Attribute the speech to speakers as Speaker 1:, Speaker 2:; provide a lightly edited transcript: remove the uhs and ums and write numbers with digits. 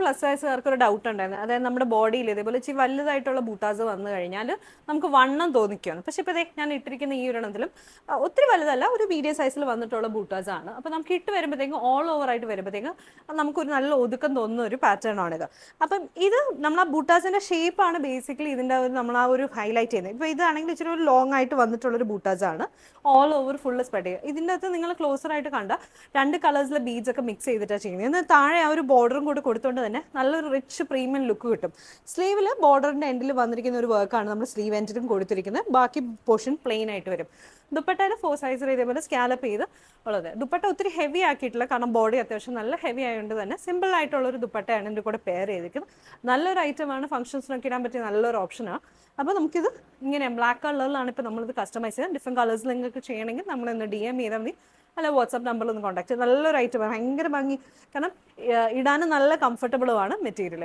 Speaker 1: Plus സൈസുകാർക്ക് ഒരു doubt ഉണ്ടായിരുന്നു, അതായത് നമ്മുടെ ബോഡിയിൽ ഇതേപോലെ ഇച്ചിരി വലുതായിട്ടുള്ള ബൂട്ടാസ് വന്നു കഴിഞ്ഞാൽ നമുക്ക് വണ്ണം തോന്നിക്കുകയാണ്. പക്ഷേ ഇപ്പോൾ ഞാൻ ഇട്ടിരിക്കുന്ന ഈ ഒരെണ്ണത്തിലും ഒത്തിരി വലുതല്ല, ഒരു മീഡിയം സൈസിൽ വന്നിട്ടുള്ള ബൂട്ടാസ് ആണ്. അപ്പോൾ നമുക്ക് ഇട്ട് വരുമ്പോഴത്തേക്കും ഓൾ ഓവർ ആയിട്ട് വരുമ്പോഴത്തേക്കും നമുക്കൊരു നല്ല ഒതുക്കം തോന്നുന്ന ഒരു പാറ്റേൺ ആണിത്. അപ്പം ഇത് നമ്മൾ ആ ബൂട്ടാസിൻ്റെ ഷേപ്പാണ് ബേസിക്കലി ഇതിൻ്റെ നമ്മൾ ആ ഒരു ഹൈലൈറ്റ് ചെയ്യുന്നത്. ഇപ്പോൾ ഇതാണെങ്കിൽ ഇച്ചിരി ഒരു ലോങ് ആയിട്ട് വന്നിട്ടുള്ളൊരു ബൂട്ടാസ് ആണ്, ഓൾ ഓവർ ഫുള്ള് സ്പ്രെഡ് ചെയ്യുക. ഇതിൻ്റെ അകത്ത് നിങ്ങൾ ക്ലോസർ ആയിട്ട് കണ്ട 2 കളേഴ്സിലെ ബീഡ്സ് ഒക്കെ മിക്സ് ചെയ്തിട്ടാണ് ചെയ്യുന്നത്. എന്നാൽ താഴെ ആ ഒരു ബോർഡറും കൂടി കൊടുത്തുകൊണ്ട് തന്നെ നല്ലൊരു റിച്ച് പ്രീമിയം ലുക്ക് കിട്ടും. സ്ലീവിൽ ബോർഡറിൻ്റെ എൻഡിൽ വന്നിരിക്കുന്ന ഒരു വർക്കാണ് നമ്മൾ സ്ലീവ് എൻഡിലും കൊടുത്തിരിക്കുന്നത്. ബാക്കി പോർഷൻ പ്ലെയിൻ ആയിട്ട് വരും. ദുപ്പട്ടയിൽ 4 സൈസിൽ ഇതേപോലെ സ്കാലപ്പ് ചെയ്ത് ഉള്ളത്. ദുപ്പട്ട ഒത്തിരി ഹെവി ആക്കിയിട്ടില്ല, കാരണം ബോഡി അത്യാവശ്യം നല്ല ഹെവി ആയതുകൊണ്ട് തന്നെ സിമ്പിൾ ആയിട്ടുള്ളൊരു ദുപ്പട്ടയാണ് ഇതിൻ്റെ കൂടെ പെയർ ചെയ്തിരിക്കുന്നത്. നല്ലൊരു ഐറ്റമാണ്, ഫംഗ്ഷൻസിനൊക്കെ ഇടാൻ പറ്റിയ നല്ലൊരു ഓപ്ഷനാണ്. അപ്പോൾ നമുക്കിത് ഇങ്ങനെ ബ്ലാക്ക് കളറിലാണ് ഇപ്പോൾ നമ്മളിത് കസ്റ്റമൈസ് ചെയ്യുന്നത്. ഡിഫറെൻറ്റ് കളേഴ്സിൽ നിങ്ങൾക്ക് ചെയ്യണമെങ്കിൽ നമ്മളൊന്ന് DM ചെയ്താൽ മതി, അല്ല വാട്സാപ്പ് നമ്പറിൽ ഒന്ന് കോൺടാക്ട് ചെയ്ത്. നല്ലൊരു ഐറ്റമാണ്, ഭയങ്കര ഭംഗി, കാരണം ഇടാനും നല്ല കംഫർട്ടബിളുമാണ് മെറ്റീരിയൽ.